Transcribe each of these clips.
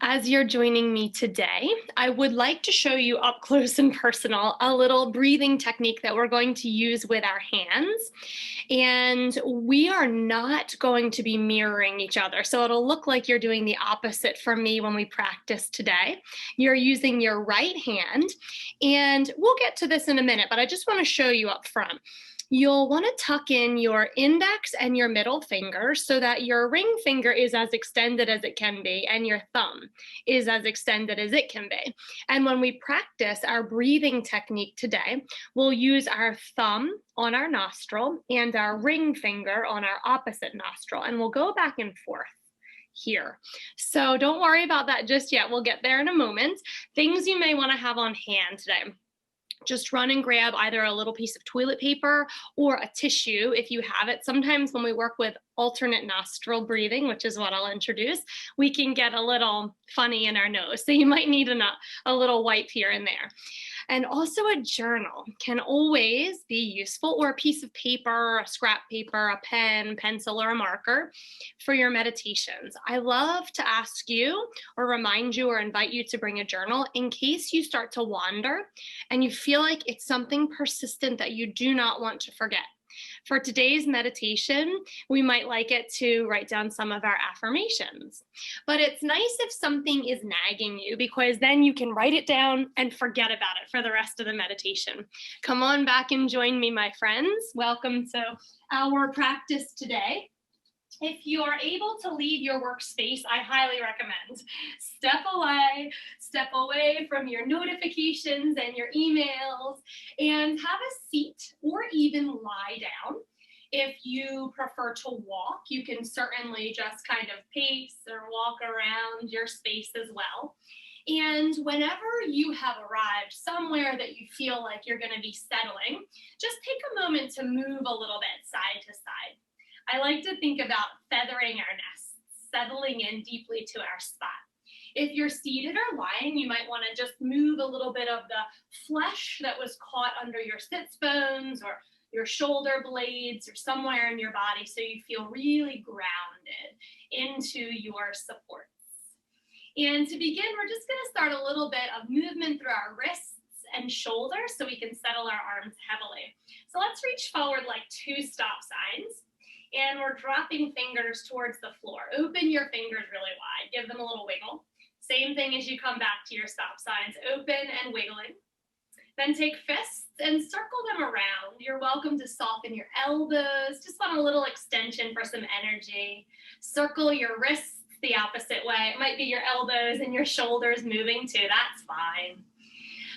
As you're joining me today, I would like to show you up close and personal a little breathing technique that we're going to use with our hands. And we are not going to be mirroring each other. So it'll look like you're doing the opposite from me when we practice today. You're using your right hand, and we'll get to this in a minute, but I just want to show you up front. You'll want to tuck in your index and your middle finger so that your ring finger is as extended as it can be and your thumb is as extended as it can be. And when we practice our breathing technique today, we'll use our thumb on our nostril and our ring finger on our opposite nostril, and we'll go back and forth here. So don't worry about that just yet. We'll get there in a moment. Things you may want to have on hand today. Just run and grab either a little piece of toilet paper or a tissue if you have it. Sometimes when we work with alternate nostril breathing, which is what I'll introduce, we can get a little funny in our nose. So you might need a little wipe here and there. And also a journal can always be useful, or a piece of paper, a scrap paper, a pen, pencil, or a marker for your meditations. I love to ask you or remind you or invite you to bring a journal in case you start to wander and you feel like it's something persistent that you do not want to forget. For today's meditation, we might like it to write down some of our affirmations. But it's nice if something is nagging you, because then you can write it down and forget about it for the rest of the meditation. Come on back and join me, my friends. Welcome to our practice today. If you are able to leave your workspace, I highly recommend step away from your notifications and your emails, and have a seat or even lie down. If you prefer to walk, you can certainly just kind of pace or walk around your space as well. And whenever you have arrived somewhere that you feel like you're going to be settling, just take a moment to move a little bit side to side. I like to think about feathering our nests, settling in deeply to our spot. If you're seated or lying, you might want to just move a little bit of the flesh that was caught under your sits bones or your shoulder blades or somewhere in your body so you feel really grounded into your supports. And to begin, we're just going to start a little bit of movement through our wrists and shoulders so we can settle our arms heavily. So let's reach forward like 2 stop signs. And we're dropping fingers towards the floor. Open your fingers really wide. Give them a little wiggle. Same thing as you come back to your stop signs. Open and wiggling. Then take fists and circle them around. You're welcome to soften your elbows. Just want a little extension for some energy. Circle your wrists the opposite way. It might be your elbows and your shoulders moving too. That's fine.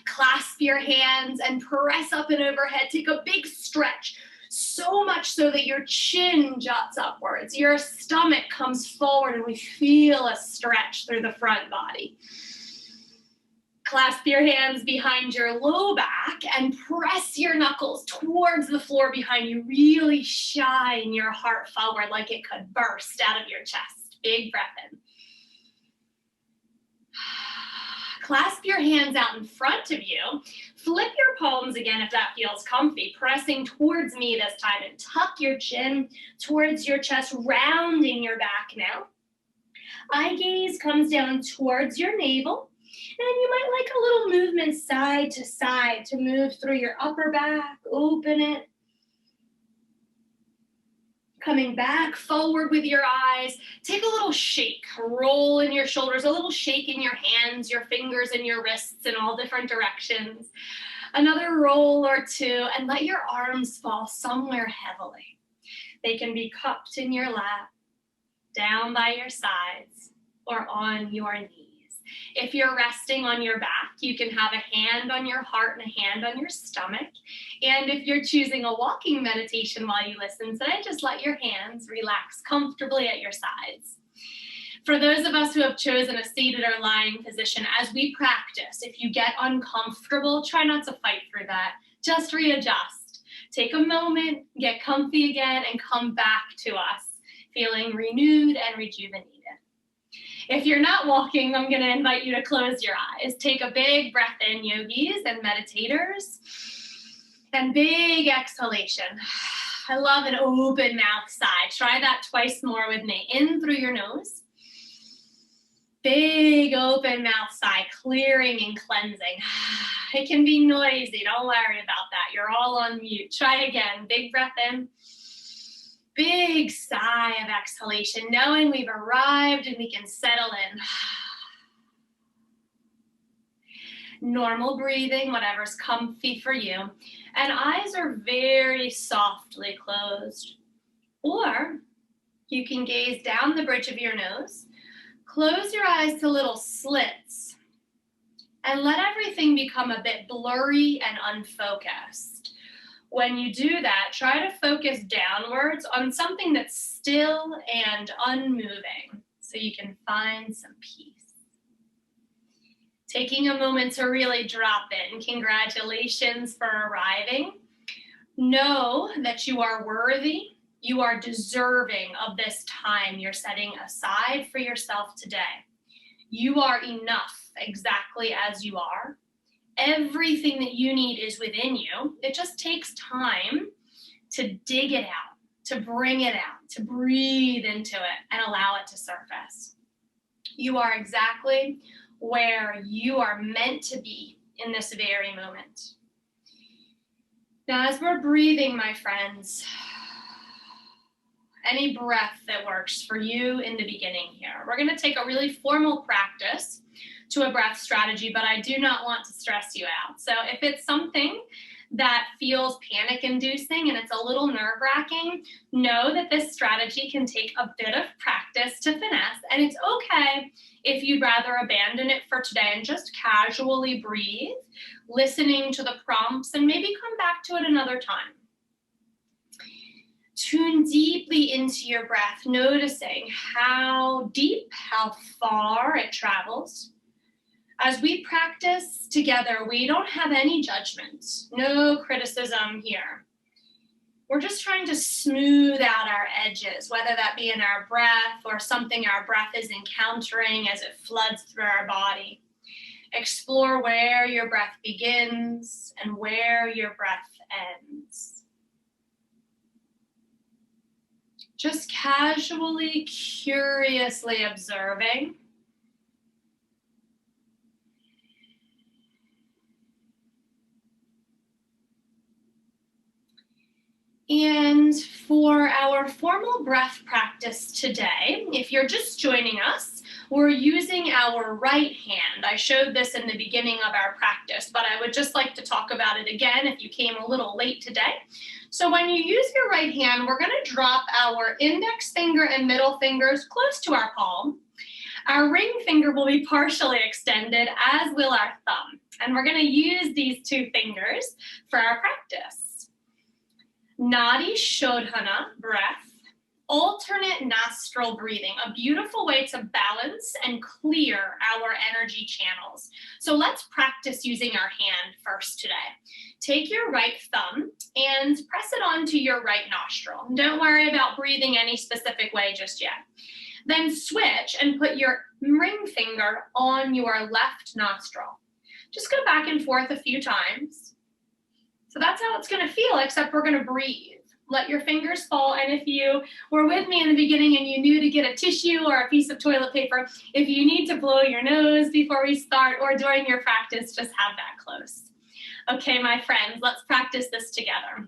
Clasp your hands and press up and overhead. Take a big stretch. So much so that your chin juts upwards, your stomach comes forward, and we feel a stretch through the front body. Clasp your hands behind your low back and press your knuckles towards the floor behind you. Really shine your heart forward like it could burst out of your chest. Big breath in. Clasp your hands out in front of you. Flip your palms again if that feels comfy, pressing towards me this time, and tuck your chin towards your chest, rounding your back now. Eye gaze comes down towards your navel, and you might like a little movement side to side to move through your upper back, open it. Coming back forward with your eyes, take a little shake, roll in your shoulders, a little shake in your hands, your fingers, and your wrists in all different directions. Another roll or two, and let your arms fall somewhere heavily. They can be cupped in your lap, down by your sides, or on your knees. If you're resting on your back, you can have a hand on your heart and a hand on your stomach. And if you're choosing a walking meditation while you listen today, just let your hands relax comfortably at your sides. For those of us who have chosen a seated or lying position, as we practice, if you get uncomfortable, try not to fight through that. Just readjust. Take a moment, get comfy again, and come back to us feeling renewed and rejuvenated. If you're not walking, I'm going to invite you to close your eyes. Take a big breath in, yogis and meditators, and big exhalation. I love an open mouth sigh. Try that twice more with me. In through your nose. Big open mouth sigh, clearing and cleansing. It can be noisy. Don't worry about that. You're all on mute. Try again. Big breath in. Big sigh of exhalation, knowing we've arrived and we can settle in. Normal breathing, whatever's comfy for you. And eyes are very softly closed. Or you can gaze down the bridge of your nose, close your eyes to little slits, and let everything become a bit blurry and unfocused. When you do that, try to focus downwards on something that's still and unmoving so you can find some peace. Taking a moment to really drop in. Congratulations for arriving. Know that you are worthy. You are deserving of this time you're setting aside for yourself today. You are enough exactly as you are. Everything that you need is within you. It just takes time to dig it out, to bring it out, to breathe into it and allow it to surface. You are exactly where you are meant to be in this very moment. Now, as we're breathing, my friends, any breath that works for you in the beginning here. We're going to take a really formal practice to a breath strategy, but I do not want to stress you out. So if it's something that feels panic-inducing and it's a little nerve-wracking, know that this strategy can take a bit of practice to finesse, and it's okay if you'd rather abandon it for today and just casually breathe, listening to the prompts, and maybe come back to it another time. Tune deeply into your breath, noticing how deep, how far it travels. As we practice together, we don't have any judgment, no criticism here. We're just trying to smooth out our edges, whether that be in our breath or something our breath is encountering as it floods through our body. Explore where your breath begins and where your breath ends. Just casually, curiously observing. And for our formal breath practice today, if you're just joining us, we're using our right hand. I showed this in the beginning of our practice, but I would just like to talk about it again if you came a little late today. So when you use your right hand, we're going to drop our index finger and middle fingers close to our palm. Our ring finger will be partially extended, as will our thumb. And we're going to use these two fingers for our practice. Nadi Shodhana breath, alternate nostril breathing, a beautiful way to balance and clear our energy channels. So let's practice using our hand first today. Take your right thumb and press it onto your right nostril. Don't worry about breathing any specific way just yet. Then switch and put your ring finger on your left nostril. Just go back and forth a few times. So that's how it's going to feel, except we're going to breathe. Let your fingers fall, and if you were with me in the beginning and you knew to get a tissue or a piece of toilet paper, if you need to blow your nose before we start or during your practice, just have that close. Okay, my friends, let's practice this together.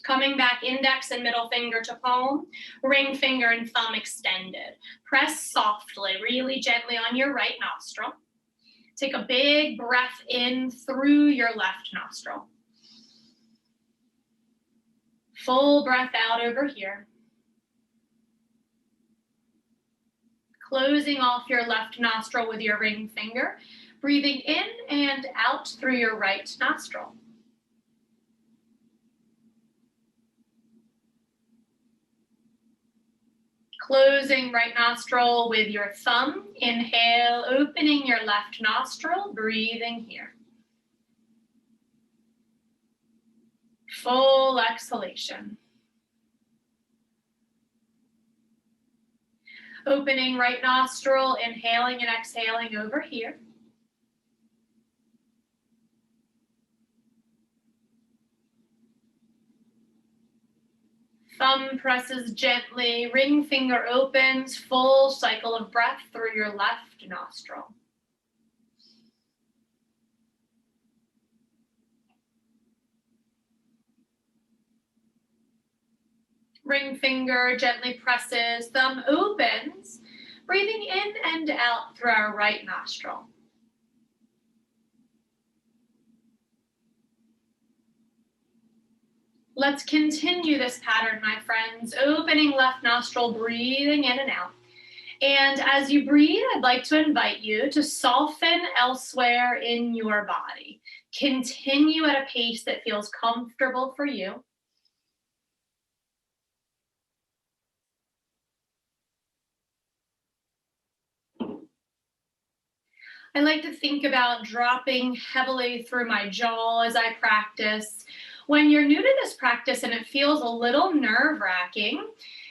Coming back, index and middle finger to palm, ring finger and thumb extended. Press softly, really gently on your right nostril. Take a big breath in through your left nostril. Full breath out over here. Closing off your left nostril with your ring finger, breathing in and out through your right nostril. Closing right nostril with your thumb. Inhale, opening your left nostril, breathing here. Full exhalation. Opening right nostril, inhaling and exhaling over here. Thumb presses gently, ring finger opens, full cycle of breath through your left nostril. Ring finger gently presses, thumb opens, breathing in and out through our right nostril. Let's continue this pattern, my friends. Opening left nostril, breathing in and out. And as you breathe, I'd like to invite you to soften elsewhere in your body. Continue at a pace that feels comfortable for you. I like to think about dropping heavily through my jaw as I practice. When you're new to this practice and it feels a little nerve-wracking,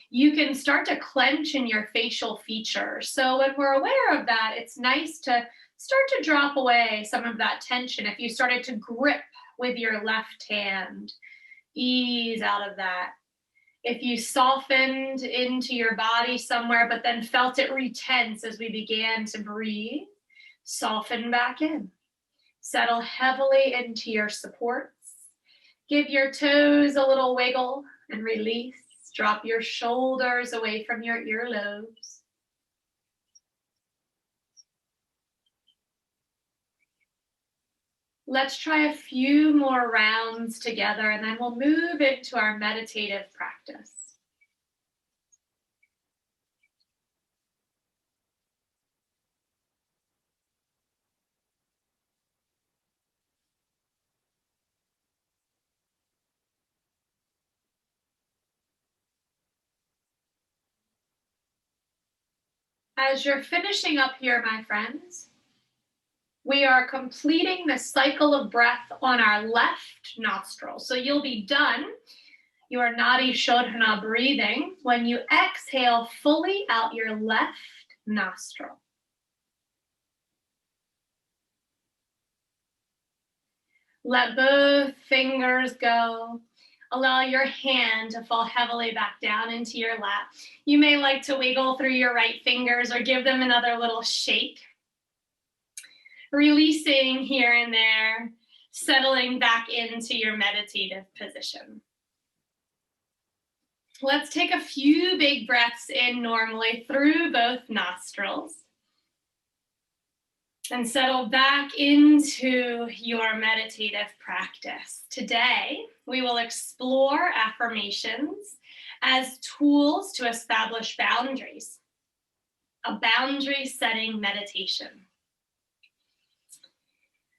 you can start to clench in your facial features. So when we're aware of that, it's nice to start to drop away some of that tension. If you started to grip with your left hand, ease out of that. If you softened into your body somewhere, but then felt it retense as we began to breathe, soften back in. Settle heavily into your supports. Give your toes a little wiggle and release. Drop your shoulders away from your earlobes. Let's try a few more rounds together and then we'll move into our meditative practice. As you're finishing up here, my friends, we are completing the cycle of breath on our left nostril. So you'll be done your Nadi Shodhana breathing when you exhale fully out your left nostril. Let both fingers go. Allow your hand to fall heavily back down into your lap. You may like to wiggle through your right fingers or give them another little shake. Releasing here and there, settling back into your meditative position. Let's take a few big breaths in normally through both nostrils. And settle back into your meditative practice. Today, we will explore affirmations as tools to establish boundaries, a boundary-setting meditation.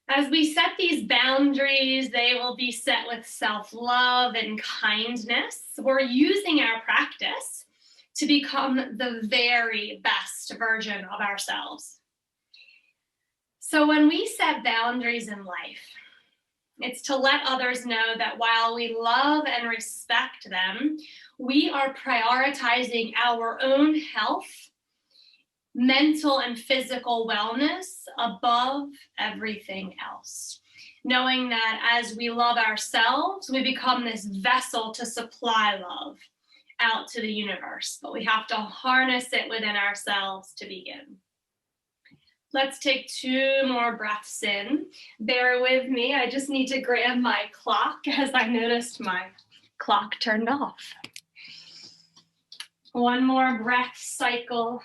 As we set these boundaries, they will be set with self-love and kindness. We're using our practice to become the very best version of ourselves. So when we set boundaries in life, it's to let others know that while we love and respect them, we are prioritizing our own health, mental and physical wellness above everything else. Knowing that as we love ourselves, we become this vessel to supply love out to the universe, but we have to harness it within ourselves to begin. Let's take 2 more breaths in. Bear with me, I just need to grab my clock as I noticed my clock turned off. 1 more breath cycle.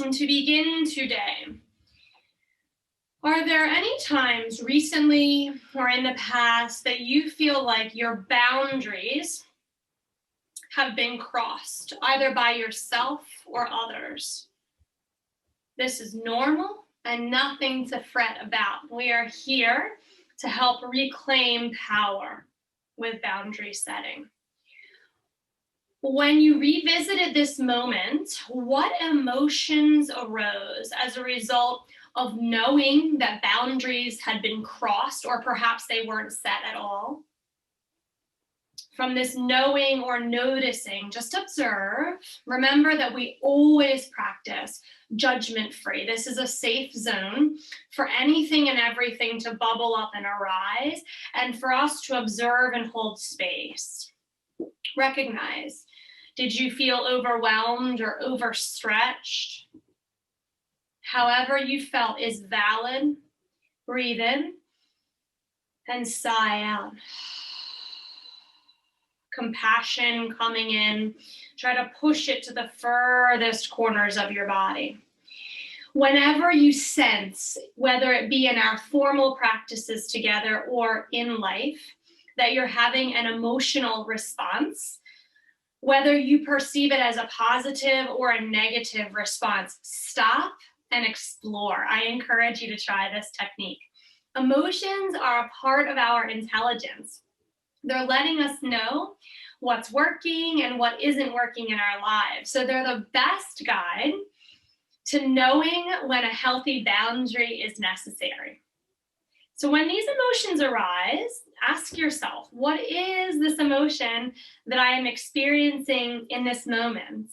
And to begin today, are there any times recently or in the past that you feel like your boundaries have been crossed, either by yourself or others? This is normal and nothing to fret about. We are here to help reclaim power with boundary setting. When you revisited this moment, what emotions arose as a result of knowing that boundaries had been crossed, or perhaps they weren't set at all? From this knowing or noticing, just observe. Remember that we always practice judgment-free. This is a safe zone for anything and everything to bubble up and arise, and for us to observe and hold space. Recognize, did you feel overwhelmed or overstretched? However you felt is valid. Breathe in and sigh out. Compassion coming in. Try to push it to the furthest corners of your body. Whenever you sense, whether it be in our formal practices together or in life, that you're having an emotional response, whether you perceive it as a positive or a negative response, stop and explore. I encourage you to try this technique. Emotions are a part of our intelligence. They're letting us know what's working and what isn't working in our lives. So they're the best guide to knowing when a healthy boundary is necessary. So when these emotions arise, ask yourself, what is this emotion that I am experiencing in this moment?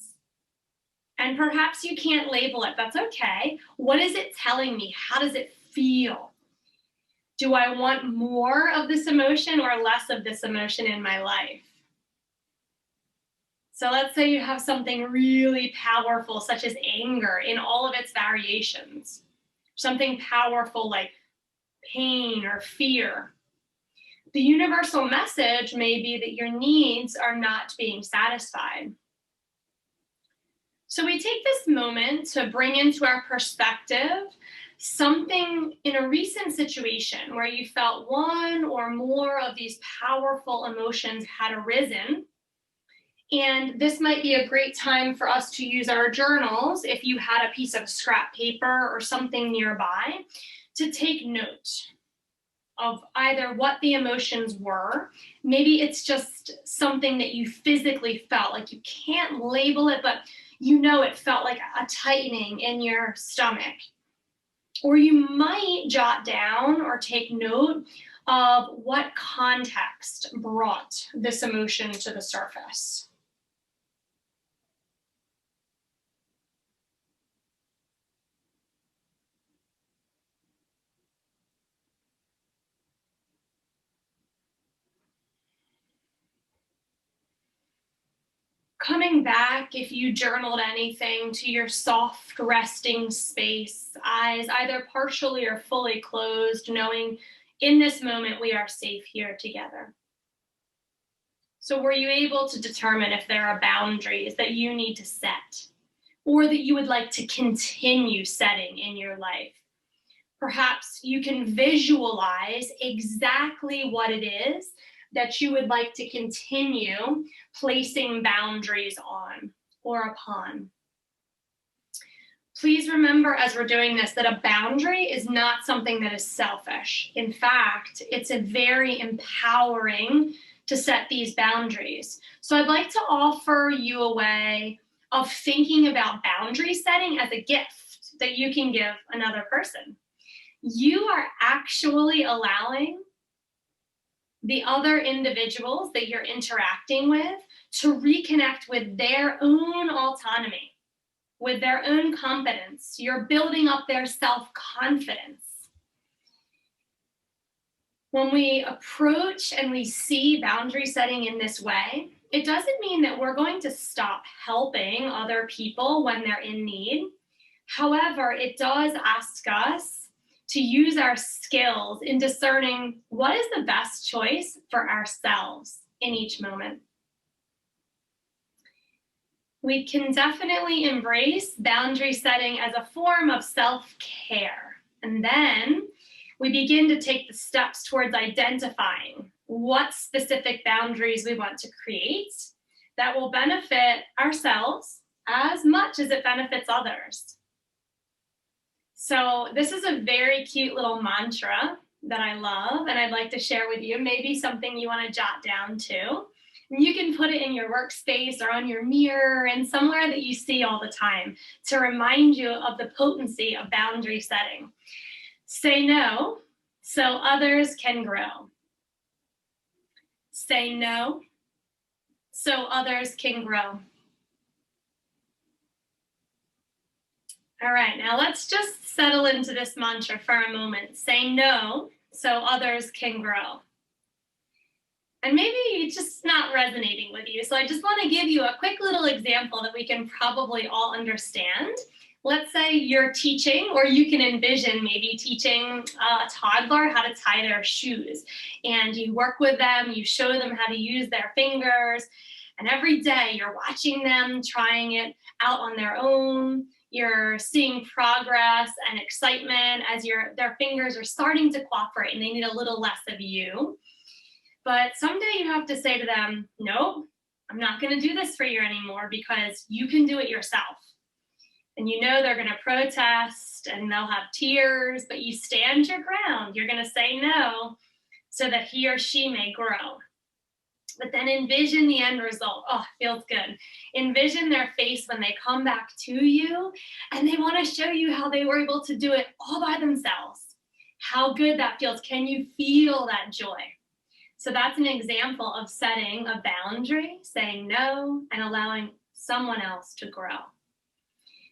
And perhaps you can't label it. That's okay. What is it telling me? How does it feel? Do I want more of this emotion or less of this emotion in my life? So let's say you have something really powerful, such as anger in all of its variations. Something powerful like pain or fear. The universal message may be that your needs are not being satisfied. So we take this moment to bring into our perspective something in a recent situation where you felt one or more of these powerful emotions had arisen. And this might be a great time for us to use our journals, if you had a piece of scrap paper or something nearby, to take note of either what the emotions were. Maybe it's just something that you physically felt, like you can't label it, but you know it felt like a tightening in your stomach. Or you might jot down or take note of what context brought this emotion to the surface. Coming back, if you journaled anything, to your soft resting space, eyes either partially or fully closed, knowing in this moment we are safe here together. So were you able to determine if there are boundaries that you need to set or that you would like to continue setting in your life? Perhaps you can visualize exactly what it is that you would like to continue placing boundaries on or upon. Please remember, as we're doing this, that a boundary is not something that is selfish. In fact, it's a very empowering to set these boundaries. So I'd like to offer you a way of thinking about boundary setting as a gift that you can give another person. You are actually allowing the other individuals that you're interacting with to reconnect with their own autonomy, with their own competence. You're building up their self-confidence. When we approach and we see boundary setting in this way, it doesn't mean that we're going to stop helping other people when they're in need. However, it does ask us to use our skills in discerning what is the best choice for ourselves in each moment. We can definitely embrace boundary setting as a form of self-care. And then we begin to take the steps towards identifying what specific boundaries we want to create that will benefit ourselves as much as it benefits others. So this is a very cute little mantra that I love, and I'd like to share with you. Maybe something you want to jot down too. And you can put it in your workspace or on your mirror and somewhere that you see all the time to remind you of the potency of boundary setting. Say no so others can grow. Say no so others can grow. All right, now let's just settle into this mantra for a moment. Say no so others can grow. And maybe it's just not resonating with you. So I just want to give you a quick little example that we can probably all understand. Let's say you're teaching, or you can envision maybe teaching a toddler how to tie their shoes. And you work with them, you show them how to use their fingers. And every day you're watching them trying it out on their own. You're seeing progress and excitement as their fingers are starting to cooperate and they need a little less of you. But someday you have to say to them, nope, I'm not going to do this for you anymore because you can do it yourself. And you know they're going to protest and they'll have tears, but you stand your ground. You're going to say no so that he or she may grow. But then envision the end result. Oh, it feels good. Envision their face when they come back to you and they want to show you how they were able to do it all by themselves. How good that feels. Can you feel that joy? So that's an example of setting a boundary, saying no, and allowing someone else to grow.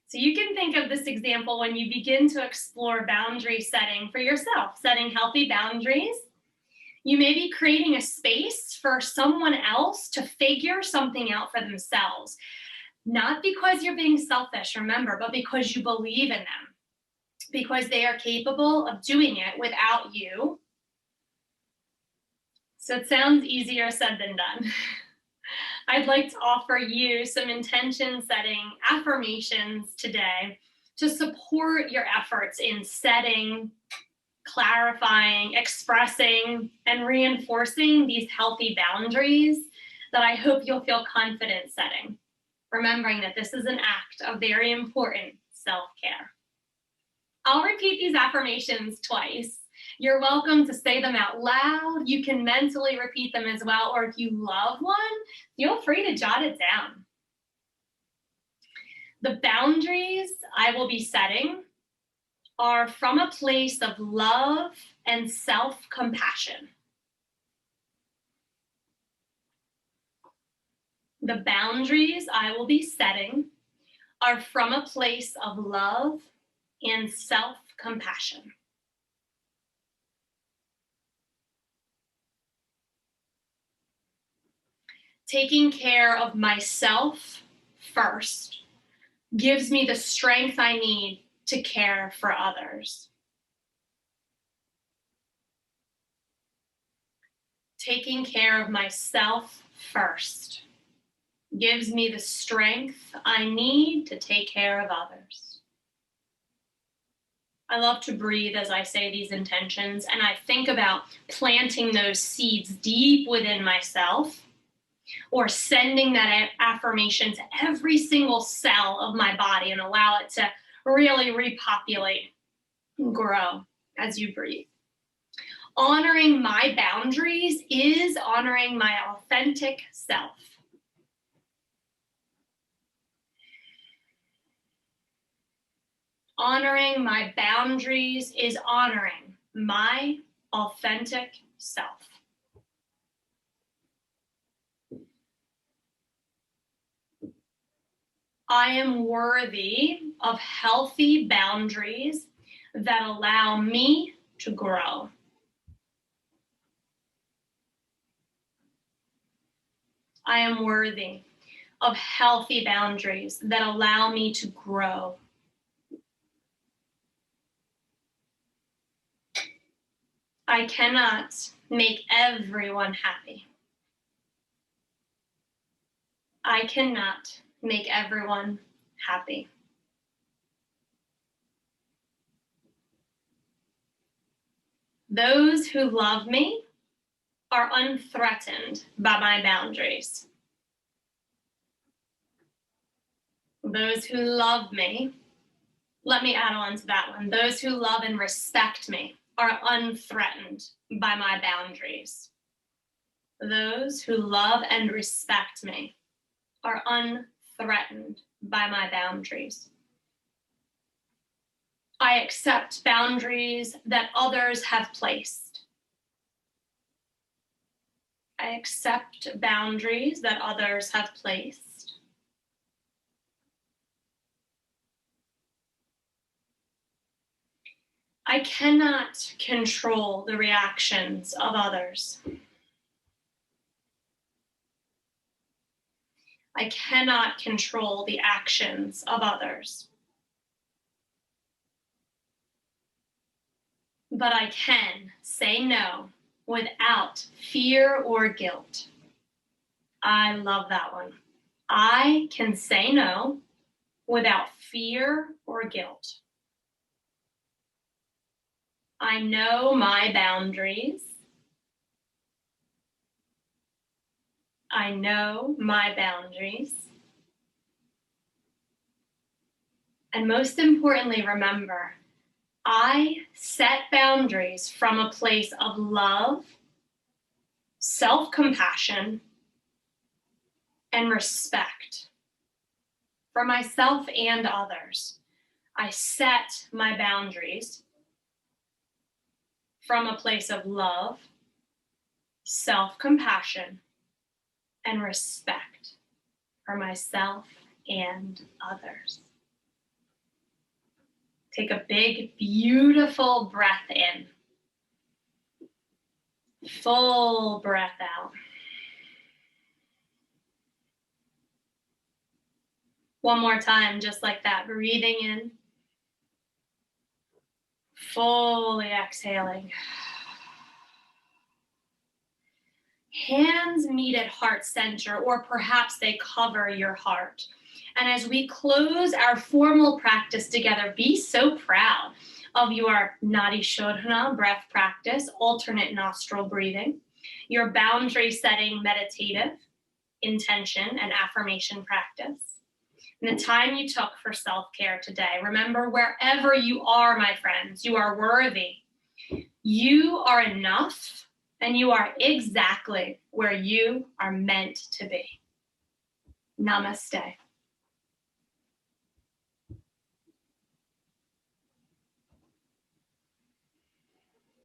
So you can think of this example when you begin to explore boundary setting for yourself, setting healthy boundaries. You may be creating a space for someone else to figure something out for themselves, not because you're being selfish, remember, but because you believe in them, because they are capable of doing it without you. So it sounds easier said than done. I'd like to offer you some intention setting affirmations today to support your efforts in setting, clarifying, expressing, and reinforcing these healthy boundaries that I hope you'll feel confident setting, remembering that this is an act of very important self-care. I'll repeat these affirmations twice. You're welcome to say them out loud. You can mentally repeat them as well, or if you love one, feel free to jot it down. The boundaries I will be setting are from a place of love and self-compassion. The boundaries I will be setting are from a place of love and self-compassion. Taking care of myself first gives me the strength I need to care for others. Taking care of myself first gives me the strength I need to take care of others. I love to breathe as I say these intentions, and I think about planting those seeds deep within myself, or sending that affirmation to every single cell of my body and allow it to really repopulate and grow as you breathe. Honoring my boundaries is honoring my authentic self. Honoring my boundaries is honoring my authentic self. I am worthy of healthy boundaries that allow me to grow. I am worthy of healthy boundaries that allow me to grow. I cannot make everyone happy. I cannot make everyone happy. Those who love me are unthreatened by my boundaries. Those who love me, let me add on to that one. Those who love and respect me are unthreatened by my boundaries. Those who love and respect me are unthreatened by my boundaries. I accept boundaries that others have placed. I accept boundaries that others have placed. I cannot control the reactions of others. I cannot control the actions of others. but I can say no without fear or guilt. I love that one. I can say no without fear or guilt. I know my boundaries. I know my boundaries. And most importantly, remember, I set boundaries from a place of love, self-compassion, and respect for myself and others. I set my boundaries from a place of love, self-compassion, and respect for myself and others. Take a big, beautiful breath in. Full breath out. One more time, just like that, breathing in. Fully exhaling. Hands meet at heart center, or perhaps they cover your heart. And as we close our formal practice together, be so proud of your Nadi Shodhana breath practice, alternate nostril breathing, your boundary setting meditative intention and affirmation practice, and the time you took for self-care today. Remember, wherever you are, my friends, you are worthy. You are enough, and you are exactly where you are meant to be. Namaste.